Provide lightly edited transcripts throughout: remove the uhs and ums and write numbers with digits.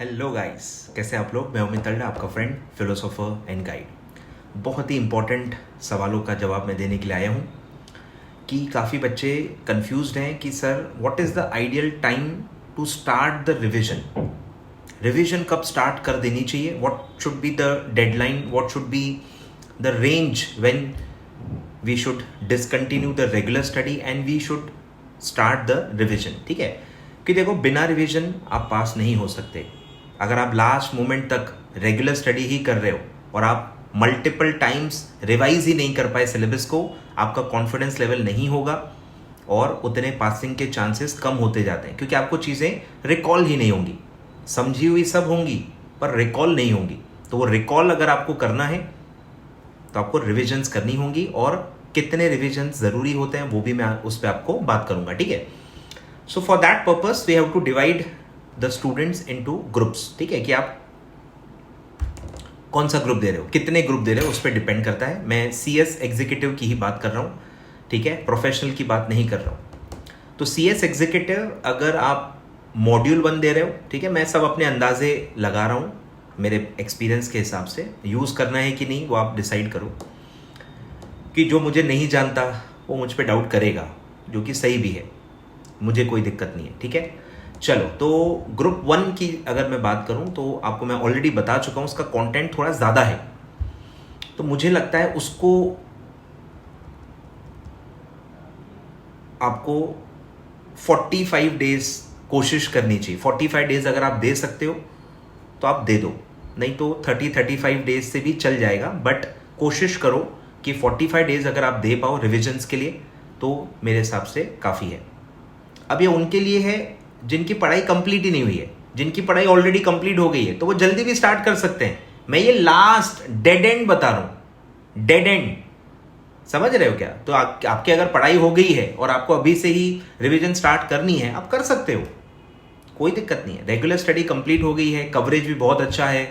Hello guys, कैसे आप लोग। मैं अमित तल्डा, आपका फ्रेंड, फिलोसोफर एंड गाइड। बहुत ही इंपॉर्टेंट सवालों का जवाब मैं देने के लिए आया हूँ कि काफ़ी बच्चे कंफ्यूज्ड हैं कि sir what is the ideal time to start the revision कब स्टार्ट कर देनी चाहिए, what should be the deadline, what should be the range when we should discontinue the regular study and we should start the revision. ठीक है, कि देखो बिना revision आप पास नहीं हो सकते। अगर आप लास्ट मोमेंट तक रेगुलर स्टडी ही कर रहे हो और आप मल्टीपल टाइम्स रिवाइज ही नहीं कर पाए सिलेबस को, आपका कॉन्फिडेंस लेवल नहीं होगा और उतने पासिंग के चांसेस कम होते जाते हैं, क्योंकि आपको चीज़ें रिकॉल ही नहीं होंगी। समझी हुई सब होंगी पर रिकॉल नहीं होंगी। तो वो रिकॉल अगर आपको करना है तो आपको रिविजन्स करनी होंगी, और कितने रिविजन्स ज़रूरी होते हैं वो भी मैं उस पर आपको बात करूंगा। ठीक है, so for that purpose we have to divide the students into groups. ठीक है, कि आप कौन सा ग्रुप दे रहे हो, कितने ग्रुप दे रहे हो, उस पर डिपेंड करता है। मैं CS एग्जीक्यूटिव की ही बात कर रहा हूँ, ठीक है, प्रोफेशनल की बात नहीं कर रहा हूँ। तो CS एग्जीक्यूटिव अगर आप मॉड्यूल 1 दे रहे हो, ठीक है, मैं सब अपने अंदाजे लगा रहा हूँ, मेरे एक्सपीरियंस के हिसाब से यूज़ करना है कि नहीं वो आप डिसाइड करो। कि जो मुझे नहीं जानता वो मुझ पर डाउट करेगा, जो कि सही भी है, मुझे कोई दिक्कत नहीं है। ठीक है, चलो, तो ग्रुप 1 की अगर मैं बात करूं तो आपको मैं ऑलरेडी बता चुका हूं, उसका कंटेंट थोड़ा ज़्यादा है, तो मुझे लगता है उसको आपको 45 डेज कोशिश करनी चाहिए। 45 डेज अगर आप दे सकते हो तो आप दे दो, नहीं तो 30-35 डेज से भी चल जाएगा, बट कोशिश करो कि 45 डेज अगर आप दे पाओ रिविजन्स के लिए तो मेरे हिसाब से काफ़ी है। अब ये उनके लिए है जिनकी पढ़ाई कंप्लीट ही नहीं हुई है, जिनकी पढ़ाई ऑलरेडी कंप्लीट हो गई है, तो वो जल्दी भी स्टार्ट कर सकते हैं। मैं ये लास्ट डेड एंड बता रहा हूं, डेड एंड, समझ रहे हो क्या। तो आपकी अगर पढ़ाई हो गई है और आपको अभी से ही रिवीजन स्टार्ट करनी है, आप कर सकते हो, कोई दिक्कत नहीं है। रेगुलर स्टडी कंप्लीट हो गई है, कवरेज भी बहुत अच्छा है,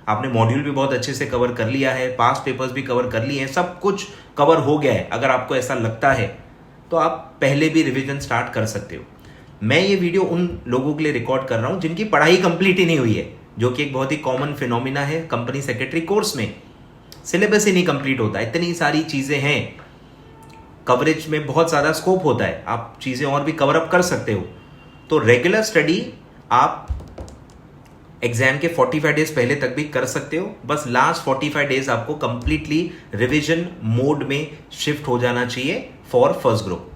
आपने मॉड्यूल भी बहुत अच्छे से कवर कर लिया है, पास पेपर्स भी कवर कर लिए हैं, सब कुछ कवर हो गया है। अगर आपको ऐसा लगता है तो आप पहले भी रिवीजन स्टार्ट कर सकते हो। मैं ये वीडियो उन लोगों के लिए रिकॉर्ड कर रहा हूं जिनकी पढ़ाई कंप्लीट ही नहीं हुई है, जो कि एक बहुत ही कॉमन फिनोमिना है कंपनी सेक्रेटरी कोर्स में। सिलेबस ही नहीं कंप्लीट होता, इतनी सारी चीजें हैं, कवरेज में बहुत ज़्यादा स्कोप होता है, आप चीज़ें और भी कवर अप कर सकते हो। तो रेगुलर स्टडी आप एग्जाम के 45 डेज पहले तक भी कर सकते हो, बस लास्ट 45 डेज आपको कंप्लीटली रिविजन मोड में शिफ्ट हो जाना चाहिए for first group.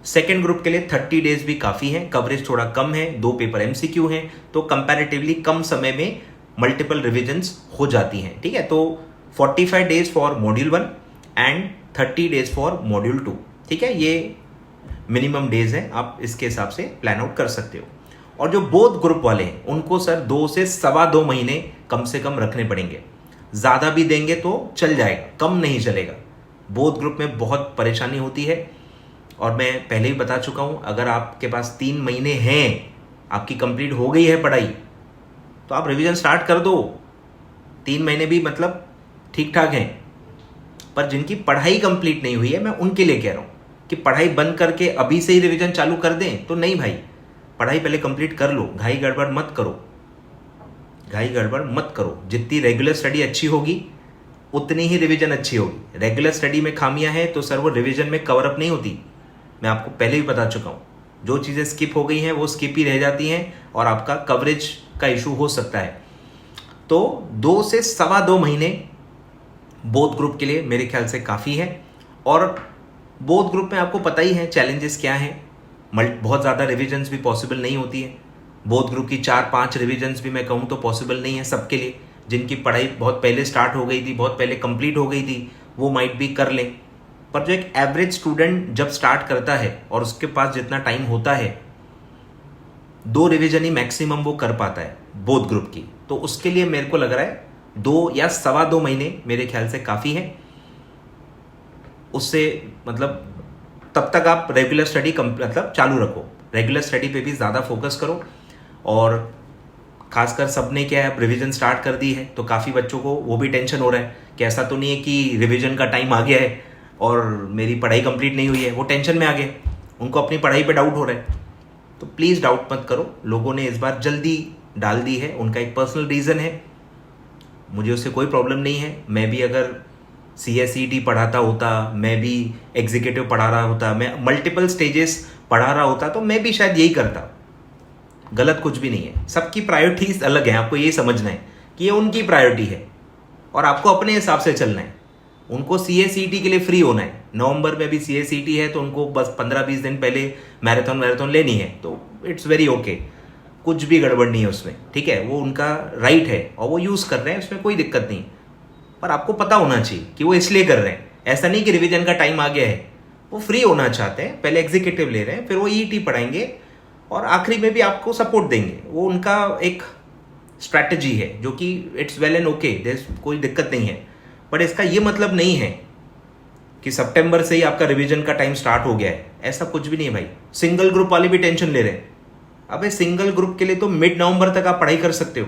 Second group के लिए 30 डेज भी काफ़ी है, कवरेज थोड़ा कम है, 2 पेपर MCQ हैं, तो कंपैरेटिवली कम समय में मल्टीपल रिविजन्स हो जाती हैं। ठीक है, तो 45 days for module 1 and 30 days for module 2। ठीक है, ये मिनिमम डेज हैं, आप इसके हिसाब से प्लान आउट कर सकते हो। और जो बोथ ग्रुप वाले हैं उनको सर 2 से सवा 2 महीने कम से कम रखने पड़ेंगे। ज़्यादा भी देंगे तो चल जाएगा, कम नहीं चलेगा। बोथ ग्रुप में बहुत परेशानी होती है, और मैं पहले ही बता चुका हूं, अगर आपके पास 3 महीने हैं, आपकी कंप्लीट हो गई है पढ़ाई, तो आप रिवीजन स्टार्ट कर दो। 3 महीने भी मतलब ठीक ठाक हैं। पर जिनकी पढ़ाई कंप्लीट नहीं हुई है, मैं उनके लिए कह रहा हूं कि पढ़ाई बंद करके अभी से ही रिवीजन चालू कर दें, तो नहीं भाई, पढ़ाई पहले कंप्लीट कर लो, घाई गड़बड़ मत करो, घाई गड़बड़ मत करो। जितनी रेगुलर स्टडी अच्छी होगी उतनी ही रिवीजन अच्छी होगी। रेगुलर स्टडी में खामियां हैं तो सर वो रिवीजन में कवर अप नहीं होती, मैं आपको पहले भी बता चुका हूं। जो चीज़ें स्किप हो गई हैं वो स्किप ही रह जाती हैं और आपका कवरेज का इशू हो सकता है। तो 2 से सवा 2 महीने बोथ ग्रुप के लिए मेरे ख्याल से काफ़ी है। और बोथ ग्रुप में आपको पता ही है चैलेंजेस क्या हैं, बहुत ज़्यादा रिविजन्स भी पॉसिबल नहीं होती है। बोथ ग्रुप की 4-5 रिविजन्स भी मैं कहूँ तो पॉसिबल नहीं है सबके लिए। जिनकी पढ़ाई बहुत पहले स्टार्ट हो गई थी, बहुत पहले कंप्लीट हो गई थी, वो माइट भी कर लें। पर जो एक एवरेज स्टूडेंट जब स्टार्ट करता है और उसके पास जितना टाइम होता है, 2 रिवीजन ही मैक्सिमम वो कर पाता है बोथ ग्रुप की। तो उसके लिए मेरे को लग रहा है 2 या सवा 2 महीने मेरे ख्याल से काफ़ी है। उससे मतलब तब तक आप रेगुलर स्टडी मतलब चालू रखो, रेगुलर स्टडी पे भी ज़्यादा फोकस करो। और खासकर सबने क्या है, रिवीजन स्टार्ट कर दी है, तो काफ़ी बच्चों को वो भी टेंशन हो रहा है कि ऐसा तो नहीं है कि रिवीजन का टाइम आ गया है और मेरी पढ़ाई कंप्लीट नहीं हुई है, वो टेंशन में आ गए, उनको अपनी पढ़ाई पे डाउट हो रहा है। तो प्लीज़ डाउट मत करो, लोगों ने इस बार जल्दी डाल दी है, उनका एक पर्सनल रीज़न है, मुझे उससे कोई प्रॉब्लम नहीं है। मैं भी अगर CSET पढ़ाता होता, मैं भी एग्जीक्यूटिव पढ़ा रहा होता, मैं मल्टीपल स्टेजेस पढ़ा रहा होता, तो मैं भी शायद यही करता। गलत कुछ भी नहीं है, सबकी प्रायोरिटीज अलग है, आपको ये समझना है कि ये उनकी प्रायोरिटी है और आपको अपने हिसाब से चलना है। उनको CSET के लिए फ्री होना है, नवंबर में भी CSET है तो उनको बस 15-20 दिन पहले मैराथन लेनी है, तो इट्स वेरी ओके, कुछ भी गड़बड़ नहीं है उसमें, ठीक है, वो उनका राइट है और वो यूज़ कर रहे हैं, उसमें कोई दिक्कत नहीं। पर आपको पता होना चाहिए कि वो इसलिए कर रहे हैं, ऐसा नहीं कि रिवीजन का टाइम आ गया है, वो फ्री होना चाहते हैं, पहले एग्जीक्यूटिव ले रहे हैं, फिर वो EET पढ़ाएंगे और आखिरी में भी आपको सपोर्ट देंगे। वो उनका एक स्ट्रैटेजी है जो कि इट्स वेल एंड ओके, कोई दिक्कत नहीं है। बट इसका ये मतलब नहीं है कि सितंबर से ही आपका रिवीजन का टाइम स्टार्ट हो गया है, ऐसा कुछ भी नहीं है भाई। सिंगल ग्रुप वाले भी टेंशन ले रहे हैं, अबे सिंगल ग्रुप के लिए तो मिड नवंबर तक आप पढ़ाई कर सकते हो,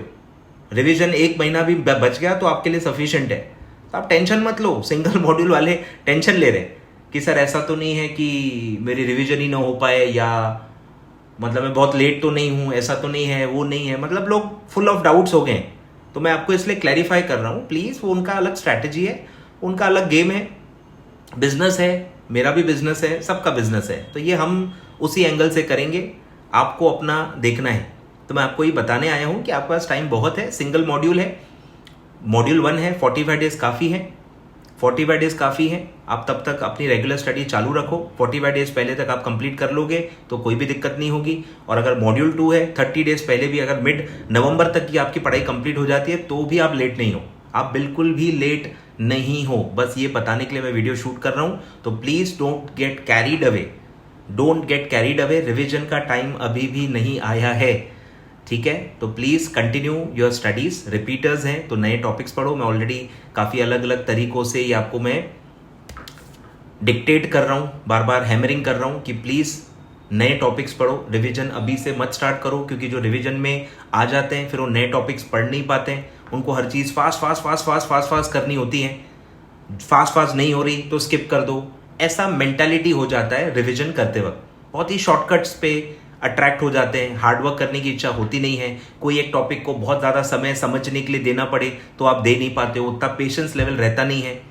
रिवीजन 1 महीना भी बच गया तो आपके लिए सफिशिएंट है, तो आप टेंशन मत लो। सिंगल मॉड्यूल वाले टेंशन ले रहे हैं कि सर ऐसा तो नहीं है कि मेरी रिवीजन ही ना हो पाए, या मतलब मैं बहुत लेट तो नहीं हूँ, ऐसा तो नहीं है, वो नहीं है, मतलब लोग फुल ऑफ डाउट्स हो गए हैं। तो मैं आपको इसलिए क्लैरिफाई कर रहा हूँ, प्लीज़, वो उनका अलग स्ट्रैटेजी है, उनका अलग गेम है, बिजनेस है, मेरा भी बिजनेस है, सबका बिजनेस है, तो ये हम उसी एंगल से करेंगे, आपको अपना देखना है। तो मैं आपको ये बताने आया हूँ कि आपके पास टाइम बहुत है, सिंगल मॉड्यूल है, मॉड्यूल 1 है, 45 डेज काफ़ी है, 45 डेज काफ़ी है, आप तब तक अपनी रेगुलर स्टडी चालू रखो, 45 डेज पहले तक आप कंप्लीट कर लोगे तो कोई भी दिक्कत नहीं होगी। और अगर मॉड्यूल 2 है, 30 डेज पहले भी अगर मिड नवंबर तक की आपकी पढ़ाई कंप्लीट हो जाती है तो भी आप लेट नहीं हो, आप बिल्कुल भी लेट नहीं हो। बस ये बताने के लिए मैं वीडियो शूट कर रहा हूँ, तो please don't get carried away, don't get carried away, revision का टाइम अभी भी नहीं आया है, ठीक है। तो please continue your studies, repeaters हैं तो नए टॉपिक्स पढ़ो। मैं ऑलरेडी काफ़ी अलग अलग तरीकों से ये आपको मैं डिक्टेट कर रहा हूँ, बार बार हैमरिंग कर रहा हूँ कि प्लीज़ नए टॉपिक्स पढ़ो, रिवीजन अभी से मत स्टार्ट करो, क्योंकि जो रिवीजन में आ जाते हैं फिर वो नए टॉपिक्स पढ़ नहीं पाते हैं, उनको हर चीज़ फास्ट करनी होती है, फास्ट नहीं हो रही तो स्किप कर दो, ऐसा मेंटालिटी हो जाता है रिवीजन करते वक्त। बहुत ही शॉर्टकट्स पे अट्रैक्ट हो जाते हैं, हार्डवर्क करने की इच्छा होती नहीं है, कोई एक टॉपिक को बहुत ज़्यादा समय समझने के लिए देना पड़े तो आप दे नहीं पाते हो, उतना पेशेंस लेवल रहता नहीं है,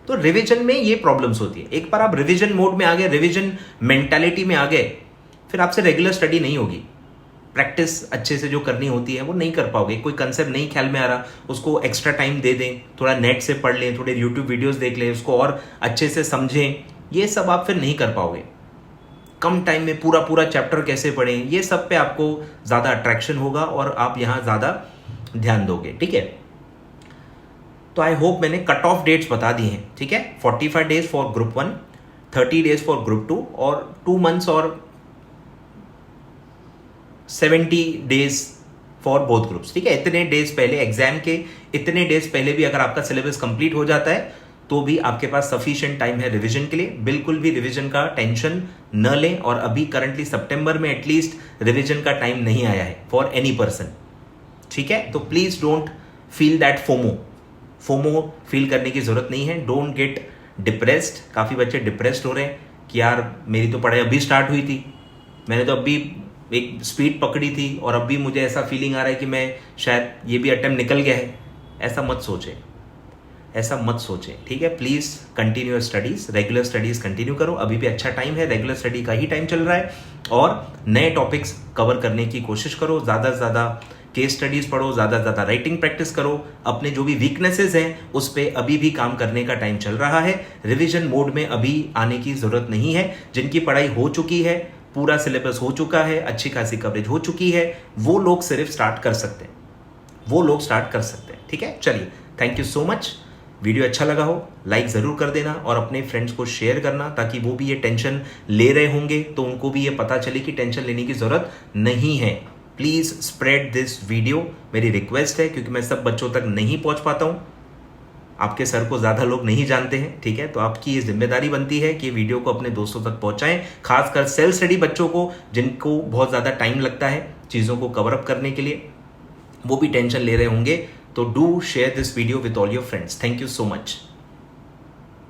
तो रिवीजन में ये प्रॉब्लम्स होती है। एक बार आप रिवीजन मोड में आ गए, रिवीजन मेंटालिटी में आ गए, फिर आपसे रेगुलर स्टडी नहीं होगी, प्रैक्टिस अच्छे से जो करनी होती है वो नहीं कर पाओगे। कोई कंसेप्ट नहीं ख्याल में आ रहा, उसको एक्स्ट्रा टाइम दे दें, थोड़ा नेट से पढ़ लें, थोड़े यूट्यूब वीडियोस देख लें, उसको और अच्छे से समझें, ये सब आप फिर नहीं कर पाओगे। कम टाइम में पूरा चैप्टर कैसे पढ़ें, ये सब पे आपको ज़्यादा अट्रैक्शन होगा और आप यहाँ ज़्यादा ध्यान दोगे, ठीक है। तो आई होप मैंने कट ऑफ डेट्स बता दी हैं, ठीक है। 45 days for group 1, 30 days for group 2 और 2 मंथ्स और 70 डेज फॉर बोथ ग्रुप्स, ठीक है। इतने डेज पहले एग्जाम के, इतने डेज पहले भी अगर आपका सिलेबस कंप्लीट हो जाता है तो भी आपके पास सफिशिएंट टाइम है रिवीजन के लिए। बिल्कुल भी रिवीजन का टेंशन न लें, और अभी करंटली सितंबर में एटलीस्ट रिवीजन का टाइम नहीं आया है फॉर एनी पर्सन, ठीक है। तो please don't feel that FOMO feel करने की जरूरत नहीं है। डोंट गेट डिप्रेस्ड, काफ़ी बच्चे डिप्रेस्ड हो रहे हैं कि यार मेरी तो पढ़ाई अभी स्टार्ट हुई थी, मैंने तो अभी एक स्पीड पकड़ी थी और अभी मुझे ऐसा फीलिंग आ रहा है कि मैं शायद ये भी अटेम्प्ट निकल गया है। ऐसा मत सोचें, ठीक है। Please continue studies, regular studies continue करो, अभी भी अच्छा टाइम है, रेगुलर स्टडी का ही टाइम चल रहा है, और नए टॉपिक्स कवर करने की कोशिश करो, ज़्यादा से ज़्यादा केस स्टडीज़ पढ़ो, ज़्यादा से ज़्यादा राइटिंग प्रैक्टिस करो, अपने जो भी वीकनेसेस हैं उस पर अभी भी काम करने का टाइम चल रहा है। रिविजन मोड में अभी आने की ज़रूरत नहीं है। जिनकी पढ़ाई हो चुकी है, पूरा सिलेबस हो चुका है, अच्छी खासी कवरेज हो चुकी है, वो लोग सिर्फ स्टार्ट कर सकते हैं, ठीक है। चलिए, thank you so much. Video अच्छा लगा हो लाइक ज़रूर कर देना और अपने फ्रेंड्स को शेयर करना, ताकि वो भी ये टेंशन ले रहे होंगे तो उनको भी ये पता चले कि टेंशन लेने की ज़रूरत नहीं है। प्लीज़ स्प्रेड दिस वीडियो, मेरी रिक्वेस्ट है, क्योंकि मैं सब बच्चों तक नहीं पहुंच पाता हूं, आपके सर को ज़्यादा लोग नहीं जानते हैं, ठीक है। तो आपकी ये जिम्मेदारी बनती है कि वीडियो को अपने दोस्तों तक पहुंचाएं, खासकर सेल्फ स्टडी बच्चों को, जिनको बहुत ज़्यादा टाइम लगता है चीज़ों को कवर अप करने के लिए, वो भी टेंशन ले रहे होंगे। तो do share this video with all your friends. Thank you so much.